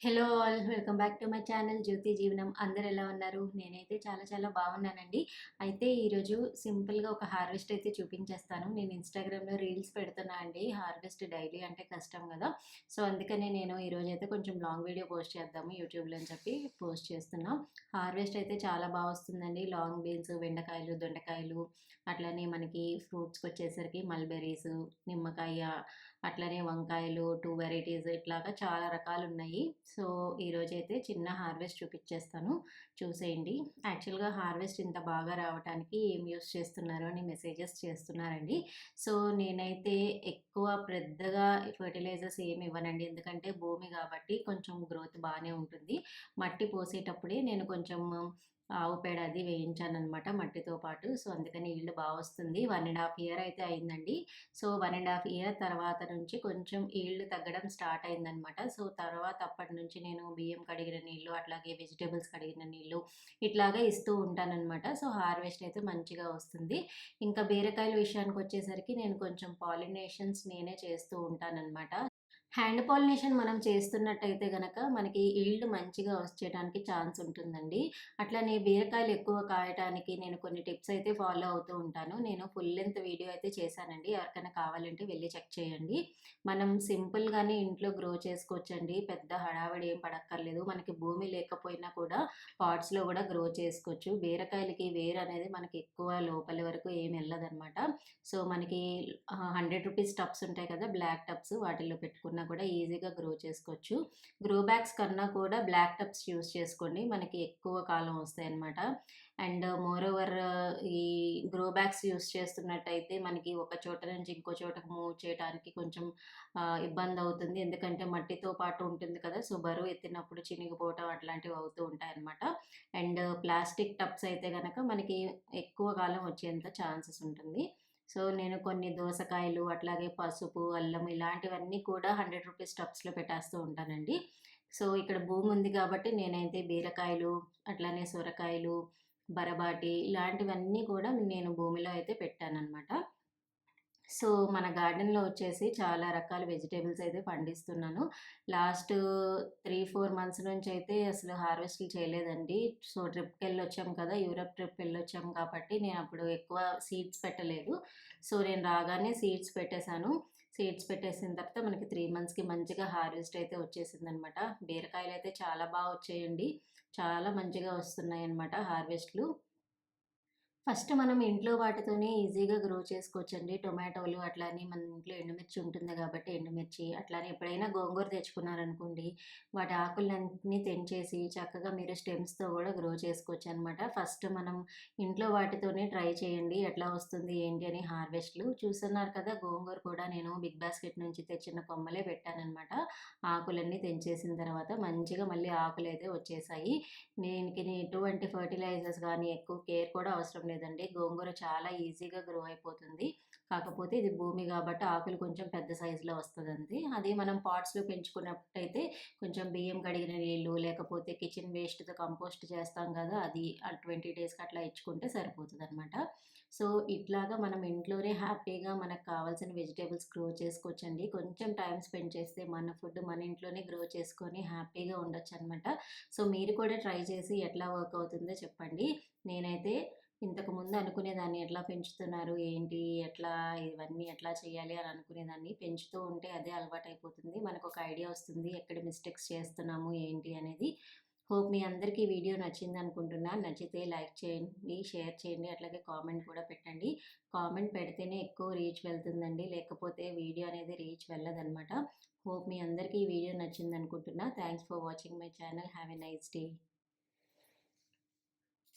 Hello all welcome back to my channel Jyothi Jeevanam. అందరు ఎలా ఉన్నారు? నేనైతే చాలా చాలా బాగున్నానండి. అయితే ఈరోజు సింపుల్గా ఒక హార్వెస్ట్ అయితే చూపించేస్తాను. నేను ఇన్స్టాగ్రామ్లో రీల్స్ పెడుతున్నా అండి. హార్వెస్ట్ డైలీ అంటే కష్టం కదా, సో అందుకనే నేను ఈరోజు అయితే కొంచెం లాంగ్ వీడియో పోస్ట్ చేద్దాము యూట్యూబ్లో అని చెప్పి పోస్ట్ చేస్తున్నా. హార్వెస్ట్ అయితే చాలా బాగా వస్తుందండి. లాంగ్ బీన్స్, బెండకాయలు, దొండకాయలు, అట్లనే మనకి ఫ్రూట్స్కి వచ్చేసరికి మల్బెర్రీస్, నిమ్మకాయ, అట్లనే వంకాయలు 2 వెరైటీస్ ఇట్లాగా చాలా రకాలు ఉన్నాయి. సో ఈరోజైతే చిన్న హార్వెస్ట్ చూపించేస్తాను, చూసేయండి. యాక్చువల్గా హార్వెస్ట్ ఇంత బాగా రావడానికి ఏం యూస్ చేస్తున్నారు అని మెసేజెస్ చేస్తున్నారండి. సో నేనైతే ఎక్కువ పెద్దగా ఫర్టిలైజర్స్ ఏమి ఇవ్వనండి, ఎందుకంటే భూమి కాబట్టి కొంచెం గ్రోత్ బాగానే ఉంటుంది. మట్టి పోసేటప్పుడే నేను కొంచెం ఆవు పేడ అది వేయించాననమాట మట్టితో పాటు. సో అందుకని ఈల్డ్ బాగా వస్తుంది. 1.5 ఇయర్ అయితే అయిందండి. సో 1.5 ఇయర్ తర్వాత నుంచి కొంచెం ఈల్డ్ తగ్గడం స్టార్ట్ అయిందనమాట. సో తర్వాత అప్పటి నుంచి నేను బియ్యం కడిగిన నీళ్ళు, అట్లాగే వెజిటేబుల్స్ కడిగిన నీళ్ళు ఇట్లాగా ఇస్తూ ఉంటాననమాట. సో హార్వెస్ట్ అయితే మంచిగా వస్తుంది. ఇంకా బీరకాయల విషయానికి వచ్చేసరికి నేను కొంచెం పాలినేషన్స్ నేనే చేస్తూ ఉంటాననమాట. హ్యాండ్ పాలినేషన్ మనం చేస్తున్నట్టయితే గనక మనకి ఈల్డ్ మంచిగా వచ్చేయడానికి ఛాన్స్ ఉంటుందండి. అట్లనే బీరకాయలు ఎక్కువ కాయటానికి నేను కొన్ని టిప్స్ అయితే ఫాలో అవుతూ ఉంటాను. నేను ఫుల్ లెంగ్త్ వీడియో అయితే చేశానండి. ఎవరికైనా కావాలంటే వెళ్ళి చెక్ చేయండి. మనం సింపుల్‌గానే ఇంట్లో గ్రో చేసుకోవచ్చండి. పెద్ద హడావిడి ఏం పడక్కర్లేదు. మనకి భూమి లేకపోయినా కూడా పాట్స్‌లో కూడా గ్రో చేసుకోవచ్చు. బీరకాయలకి వేరు అనేది మనకి ఎక్కువ లోపలి వరకు ఏమి ఎళ్ళదనమాట. సో మనకి రూ. 100 టబ్స్ ఉంటాయి కదా, బ్లాక్ టబ్స్, వాటిల్లో పెట్టుకున్నా కూడా ఈజీగా గ్రో చేసుకోవచ్చు. గ్రో బ్యాగ్స్ కన్నా కూడా బ్లాక్ టబ్స్ యూస్ చేసుకోండి, మనకి ఎక్కువ కాలం వస్తాయన్నమాట. అండ్ మోర్ ఓవర్ ఈ గ్రో బ్యాగ్స్ యూస్ చేస్తున్నట్టయితే మనకి ఒక చోట నుంచి ఇంకో చోటకి మూవ్ చేయడానికి కొంచెం ఇబ్బంది అవుతుంది, ఎందుకంటే మట్టితో పాటు ఉంటుంది కదా. సో బరువు ఎత్తినప్పుడు చినిగిపోవటం అట్లాంటివి అవుతూ ఉంటాయన్నమాట. అండ్ ప్లాస్టిక్ టబ్స్ అయితే గనక మనకి ఎక్కువ కాలం వచ్చేంత ఛాన్సెస్ ఉంటుంది. సో నేను కొన్ని దోసకాయలు, అట్లాగే పసుపు, అల్లం ఇలాంటివన్నీ కూడా రూ. 100 టబ్స్‌లో పెట్టేస్తూ ఉంటానండి. సో ఇక్కడ భూమి ఉంది కాబట్టి నేనైతే బీరకాయలు, అట్లానే సొరకాయలు, బరబాటి ఇలాంటివన్నీ కూడా నేను భూమిలో అయితే పెట్టాననమాట. సో మన గార్డెన్‌లో వచ్చేసి చాలా రకాల వెజిటబుల్స్ అయితే పండిస్తున్నాను. లాస్ట్ 3, 4 మంత్స్ నుంచయితే అసలు హార్వెస్ట్‌లు చేయలేదండి. సో ట్రిప్‌కెళ్ళొచ్చాం కదా, యూరప్ ట్రిప్ వెళ్ళొచ్చాం కాబట్టి నేనప్పుడు ఎక్కువ సీడ్స్ పెట్టలేదు. సో నేను రాగానే సీడ్స్ పెట్టేశాను. సీడ్స్ పెట్టేసిన తర్వాత మనకి 3 మంత్స్‌కి మంచిగా హార్వెస్ట్ అయితే వచ్చేసిందనమాట. బీరకాయలయితే చాలా వచ్చాయండి. చాలా మంచిగా వస్తున్నాయన్నమాట హార్వెస్ట్‌లు. ఫస్ట్ మనం ఇంట్లో వాటితోనే ఈజీగా గ్రో చేసుకోవచ్చండి. టొమాటోలు అట్లానే మన ఇంట్లో ఎండుమిర్చి ఉంటుంది కాబట్టి ఎండుమిర్చి, అట్లానే ఎప్పుడైనా గోంగూర తెచ్చుకున్నారనుకోండి, వాటి ఆకులన్నిటిని తెంచేసి చక్కగా మీరు స్టెమ్స్‌తో గూడా గ్రో చేసుకోవచ్చనమాట. ఫస్ట్ మనం ఇంట్లో వాటితోనే ట్రై చేయండి, ఎట్లా వస్తుంది ఏంటి అని హార్వెస్ట్‌లు. చూస్తున్నారు కదా, గోంగూర కూడా నేను బిగ్ బాస్కెట్ నుంచి తెచ్చిన కొమ్మలే పెట్టాననమాట. ఆకులన్నీ తెంచేసిన తర్వాత మంచిగా మళ్ళీ ఆకులైతే వచ్చేసాయి. దీనికి ఎటువంటి ఫర్టిలైజర్స్ గానీ, ఎక్కువ కేర్ కూడా అవసరం లేదండి. గోంగూర చాలా ఈజీగా గ్రో అయిపోతుంది. కాకపోతే ఇది భూమి గాబట్టి ఆకులు కొంచెం పెద్ద సైజులో వస్తదంతే. అది మనం పాట్స్‌లో పెంచుకున్నట్టయితే కొంచెం బియ్యం కడిగిన నీళ్ళు, లేకపోతే కిచెన్ వేస్ట్‌తో కంపోస్ట్ చేస్తాం గదా, అది 20 డేస్‌కి అట్లా ఇచ్చుకుంటే సరిపోతదనమాట. సో ఇట్లాగా మనం ఇంట్లోనే హ్యాపీగా మనకు కావాల్సిన వెజిటబుల్స్ గ్రో చేసుకోవచ్చండి. కొంచెం టైమ్ స్పెండ్ చేస్తే మన ఫుడ్ మన ఇంట్లోనే గ్రో చేసుకొని హ్యాపీగా ఉండొచ్చనమాట. సో మీరు కూడా ట్రై చేసి ఎట్లా వర్క్ అవుతుందో చెప్పండి. నేనైతే ఇంతకుముందు అనుకునేదాన్ని, ఎట్లా పెంచుతున్నారు ఏంటి, ఎట్లా ఇవన్నీ ఎట్లా చేయాలి అని అనుకునేదాన్ని. పెంచుతూ ఉంటే అదే అలవాటైపోతుంది. మనకొక ఐడియా వస్తుంది ఎక్కడ మిస్టేక్స్ చేస్తున్నాము ఏంటి అనేది. హోప్ మీ అందరికీ ఈ వీడియో నచ్చిందనుకుంటున్నా. నచ్చితే లైక్ చేయండి, షేర్ చేయండి, అట్లాగే కామెంట్ కూడా పెట్టండి. కామెంట్ పెడితేనే ఎక్కువ రీచ్ వెళ్తుందండి, లేకపోతే వీడియో అనేది రీచ్ వెళ్ళదనమాట. హోప్ మీ అందరికీ ఈ వీడియో నచ్చిందనుకుంటున్నా. Thanks for watching my channel. Have a nice day.